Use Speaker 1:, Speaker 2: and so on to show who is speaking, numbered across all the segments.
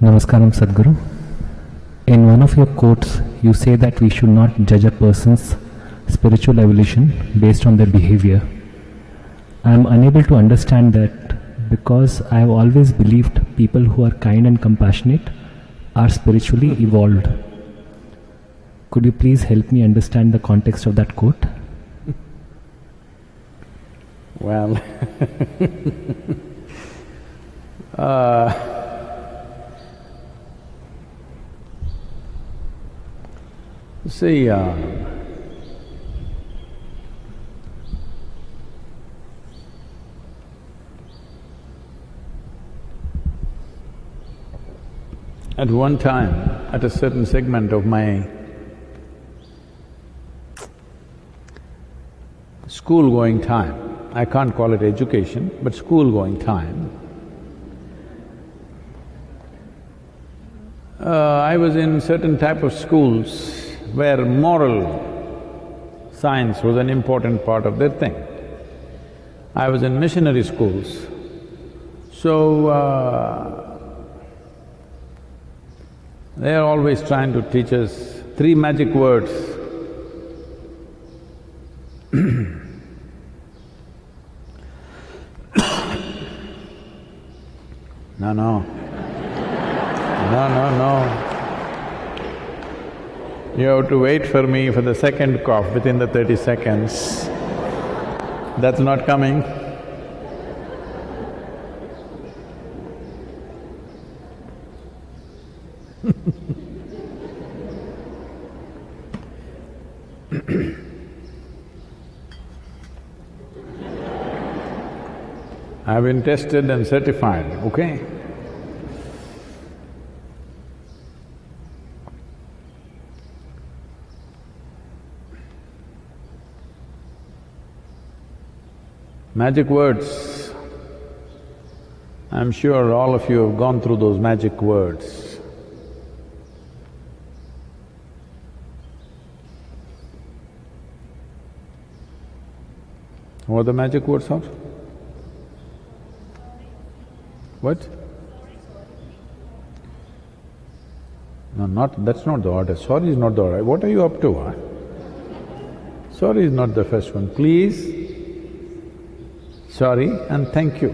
Speaker 1: Namaskaram, Sadhguru. In one of your quotes, you say that we should not judge a person's spiritual evolution based on their behavior. I am unable to understand that because I have always believed people who are kind and compassionate are spiritually evolved. Could you please help me understand the context of that quote?
Speaker 2: Well, see, at one time, at a certain segment of my school-going time, I can't call it education, but school-going time, I was in certain type of schools where moral science was an important part of their thing. I was in missionary schools, so they are always trying to teach us three magic words. No. You have to wait for me for the second cough within the 30 seconds. That's not coming. I've been tested and certified, okay? Magic words. I'm sure all of you have gone through those magic words. What are the magic words are? What? No, that's not the order. Sorry is not the order. What are you up to, huh? Sorry is not the first one. Please, sorry and thank you.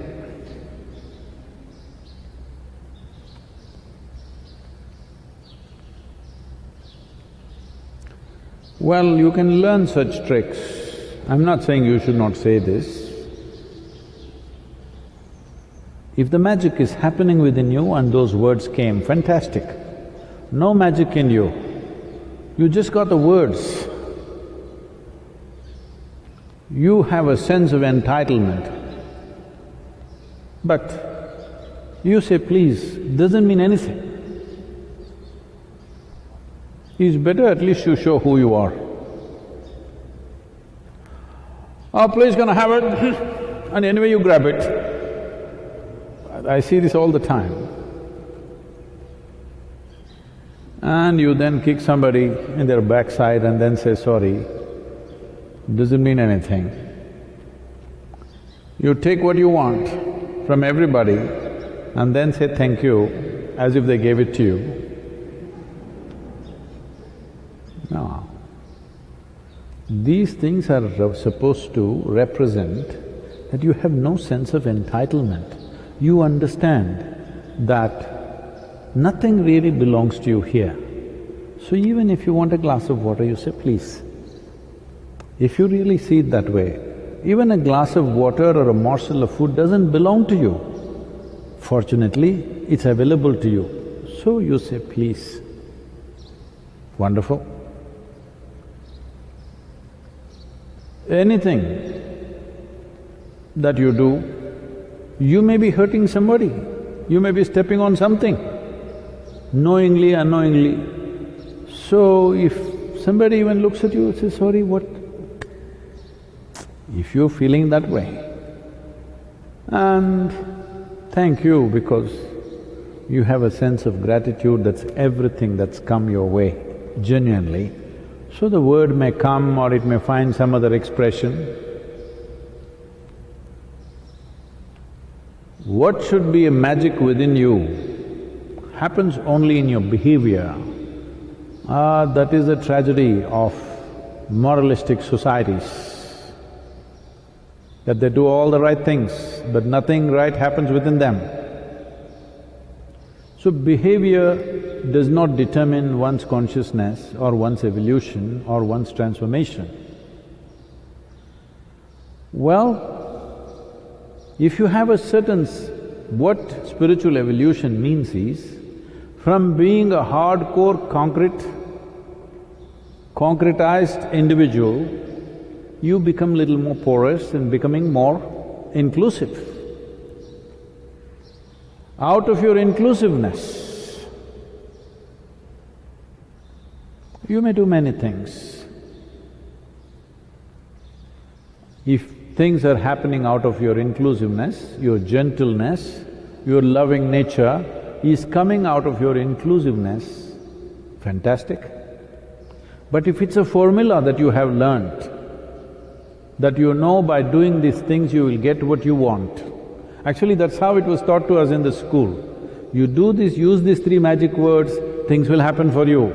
Speaker 2: Well, you can learn such tricks. I'm not saying you should not say this. If the magic is happening within you and those words came, fantastic. No magic in you, you just got the words. You have a sense of entitlement, but you say please doesn't mean anything. It's better at least you show who you are. Oh, please gonna have it and anyway you grab it. I see this all the time. And you then kick somebody in their backside and then say sorry, doesn't mean anything. You take what you want from everybody and then say thank you as if they gave it to you. No. These things are supposed to represent that you have no sense of entitlement. You understand that nothing really belongs to you here. So even if you want a glass of water, you say, please. If you really see it that way, even a glass of water or a morsel of food doesn't belong to you. Fortunately, it's available to you. So you say, please. Wonderful. Anything that you do, you may be hurting somebody, you may be stepping on something, knowingly, unknowingly. So if somebody even looks at you and says, sorry, what? If you're feeling that way, and thank you because you have a sense of gratitude, that's everything that's come your way, genuinely. So the word may come or it may find some other expression. What should be a magic within you happens only in your behavior, that is the tragedy of moralistic societies, that they do all the right things, but nothing right happens within them. So behavior does not determine one's consciousness or one's evolution or one's transformation. Well, if you have a certain… what spiritual evolution means is, from being a hardcore concretized individual, you become little more porous and becoming more inclusive. Out of your inclusiveness, you may do many things. If things are happening out of your inclusiveness, your gentleness, your loving nature is coming out of your inclusiveness, fantastic. But if it's a formula that you have learnt, that you know by doing these things you will get what you want. Actually, that's how it was taught to us in the school. You do this, use these three magic words, things will happen for you.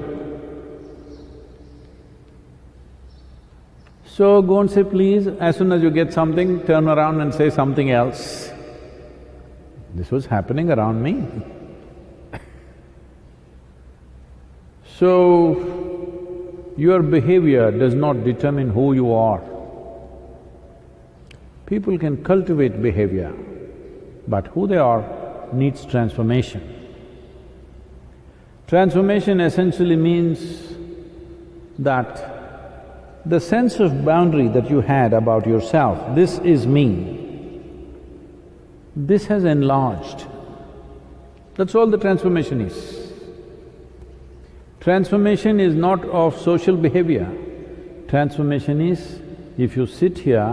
Speaker 2: So go and say please, as soon as you get something, turn around and say something else. This was happening around me. So, your behavior does not determine who you are. People can cultivate behavior, but who they are needs transformation. Transformation essentially means that the sense of boundary that you had about yourself, this is me, this has enlarged. That's all the transformation is. Transformation is not of social behavior. Transformation is, if you sit here,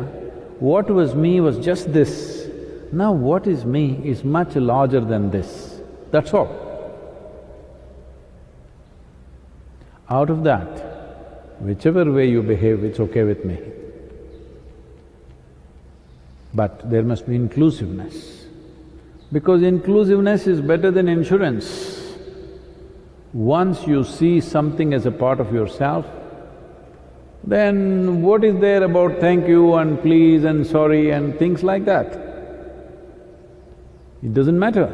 Speaker 2: what was me was just this. Now what is me is much larger than this, that's all. Out of that, whichever way you behave, it's okay with me. But there must be inclusiveness, because inclusiveness is better than insurance. Once you see something as a part of yourself, then what is there about thank you and please and sorry and things like that? It doesn't matter,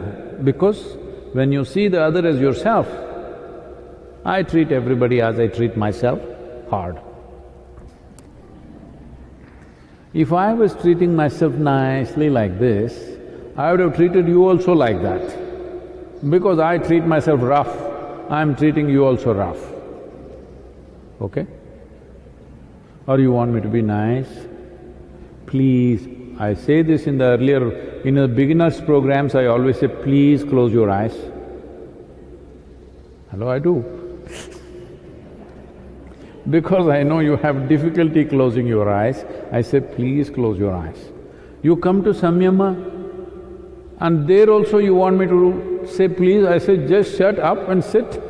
Speaker 2: because when you see the other as yourself, I treat everybody as I treat myself, hard. If I was treating myself nicely like this, I would have treated you also like that. Because I treat myself rough, I'm treating you also rough, okay? Or you want me to be nice? Please, I say this in the beginners' programs, I always say, please close your eyes. Hello, I do. Because I know you have difficulty closing your eyes, I say, please close your eyes. You come to Samyama, and there also you want me to say please, I say, just shut up and sit.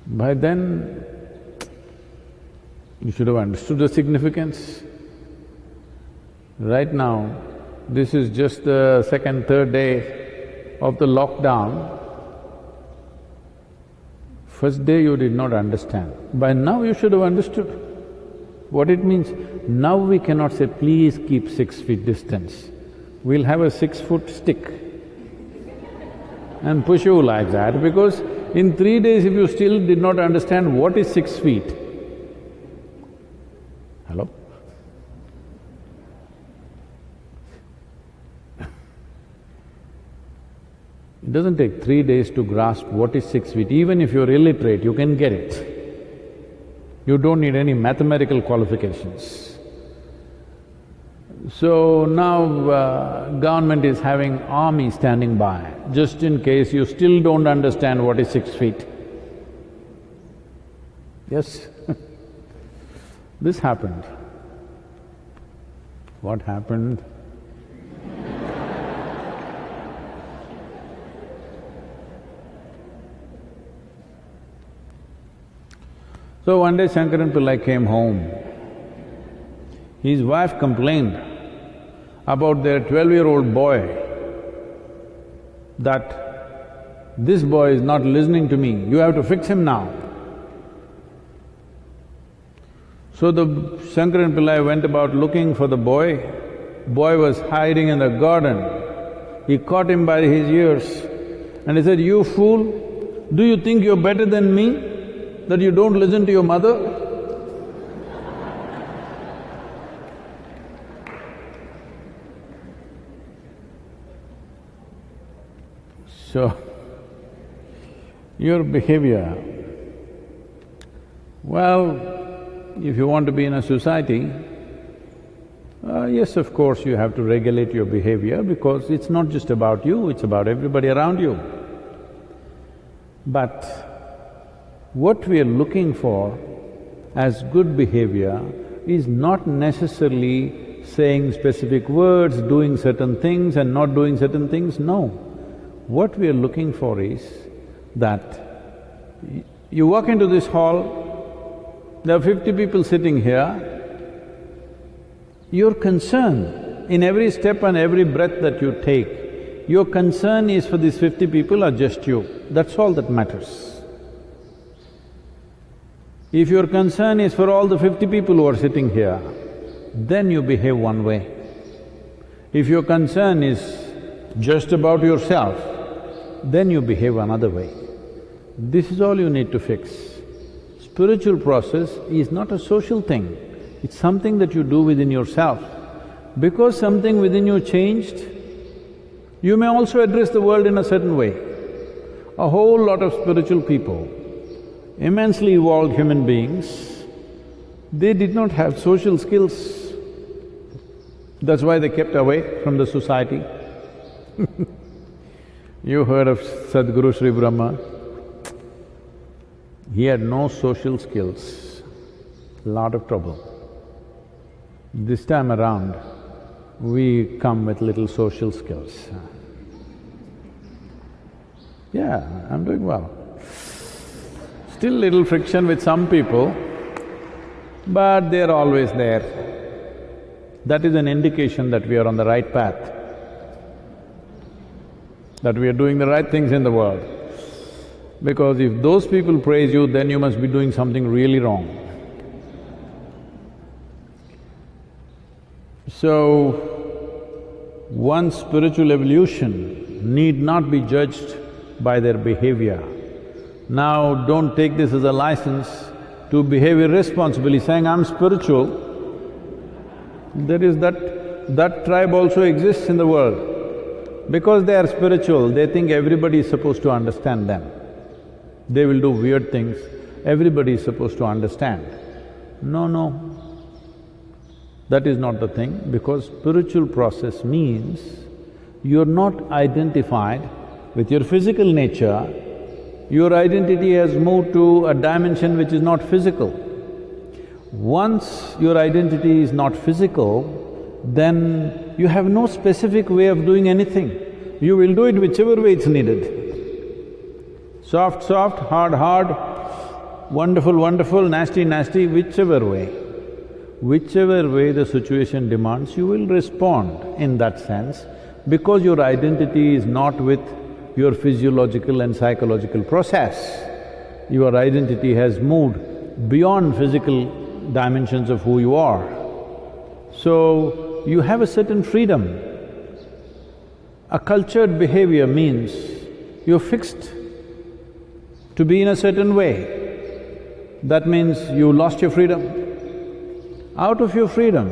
Speaker 2: By then, you should have understood the significance. Right now, this is just the second, third day of the lockdown. First day you did not understand. By now you should have understood what it means. Now we cannot say, please keep 6 feet distance. We'll have a 6-foot stick and push you like that, because in 3 days if you still did not understand what is 6 feet, hello? It doesn't take 3 days to grasp what is 6 feet. Even if you're illiterate, you can get it. You don't need any mathematical qualifications. So now government is having army standing by, just in case you still don't understand what is 6 feet. Yes this happened. What happened? So one day Shankaran Pillai came home His wife complained about their 12-year-old boy that this boy is not listening to me, you have to fix him now. So the Shankaran Pillai went about looking for the boy. Boy was hiding in the garden. He caught him by his ears and he said, "You fool, do you think you're better than me, that you don't listen to your mother?" So, your behavior, well, if you want to be in a society, yes, of course, you have to regulate your behavior because it's not just about you, it's about everybody around you. But what we are looking for as good behavior is not necessarily saying specific words, doing certain things and not doing certain things, no. What we are looking for is that you walk into this hall, there are 50 people sitting here, your concern in every step and every breath that you take, your concern is for these 50 people or just you, that's all that matters. If your concern is for all the 50 people who are sitting here, then you behave one way. If your concern is just about yourself, then you behave another way. This is all you need to fix. Spiritual process is not a social thing, it's something that you do within yourself. Because something within you changed, you may also address the world in a certain way. A whole lot of spiritual people, immensely evolved human beings, they did not have social skills. That's why they kept away from the society. You heard of Sadhguru Sri Brahma? He had no social skills, lot of trouble. This time around, we come with little social skills. Yeah, I'm doing well. Still little friction with some people, but they're always there. That is an indication that we are on the right path, that we are doing the right things in the world. Because if those people praise you, then you must be doing something really wrong. So, one's spiritual evolution need not be judged by their behavior. Now, don't take this as a license to behave irresponsibly, saying, "I'm spiritual." There is that tribe also exists in the world. Because they are spiritual, they think everybody is supposed to understand them. They will do weird things, everybody is supposed to understand. No, no, that is not the thing, because spiritual process means you're not identified with your physical nature, your identity has moved to a dimension which is not physical. Once your identity is not physical, then you have no specific way of doing anything. You will do it whichever way it's needed. Soft, soft, hard, hard, wonderful, wonderful, nasty, nasty, whichever way. Whichever way the situation demands, you will respond in that sense, because your identity is not with your physiological and psychological process. Your identity has moved beyond physical dimensions of who you are. So, you have a certain freedom. A cultured behavior means you're fixed to be in a certain way. That means you lost your freedom. Out of your freedom,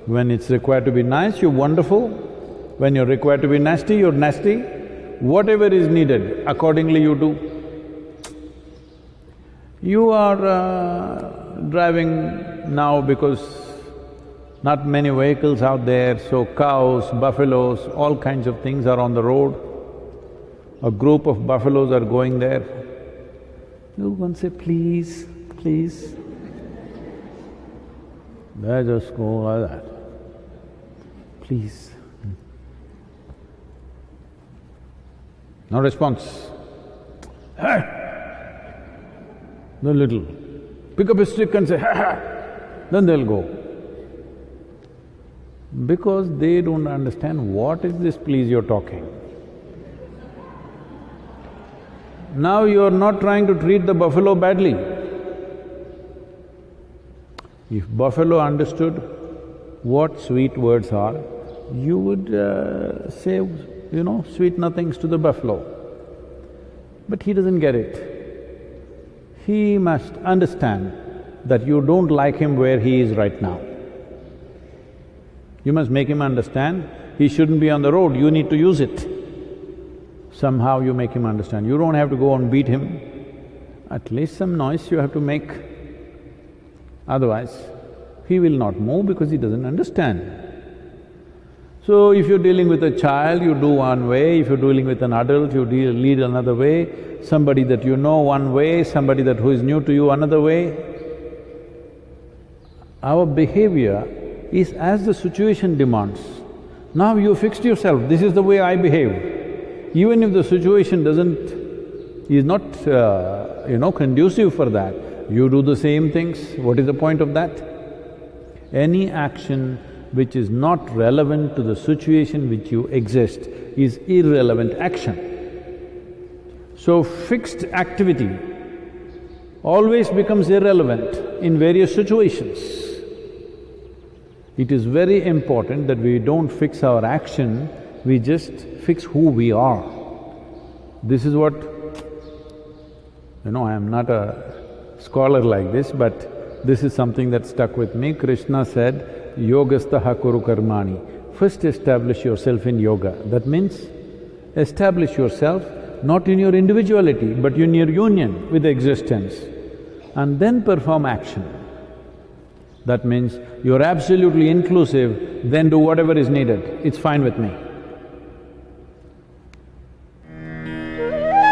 Speaker 2: when it's required to be nice, you're wonderful. When you're required to be nasty, you're nasty. Whatever is needed, accordingly you do. You are driving now because not many vehicles out there, so cows, buffaloes, all kinds of things are on the road. A group of buffaloes are going there. You go and say, "Please, please." They just go like that. "Please." No response. "Hey!" The little, pick up a stick and say, "Ha ha!" Then they'll go. Because they don't understand what is this please you're talking. Now you're not trying to treat the buffalo badly. If buffalo understood what sweet words are, you would say, sweet nothings to the buffalo. But he doesn't get it. He must understand that you don't like him where he is right now. You must make him understand he shouldn't be on the road, you need to use it. Somehow you make him understand. You don't have to go and beat him, at least some noise you have to make. Otherwise, he will not move because he doesn't understand. So if you're dealing with a child, you do one way, if you're dealing with an adult, you lead another way, somebody that you know one way, somebody who is new to you another way. Our behavior is as the situation demands. Now you fixed yourself, this is the way I behave. Even if the situation is not, conducive for that, you do the same things, what is the point of that? Any action which is not relevant to the situation which you exist is irrelevant action. So fixed activity always becomes irrelevant in various situations. It is very important that we don't fix our action, we just fix who we are. This is what… I am not a scholar like this, but this is something that stuck with me. Krishna said, yogastaha kuru karmani. First establish yourself in yoga. That means establish yourself not in your individuality, but in your union with existence, and then perform action. That means you're absolutely inclusive, then do whatever is needed, it's fine with me.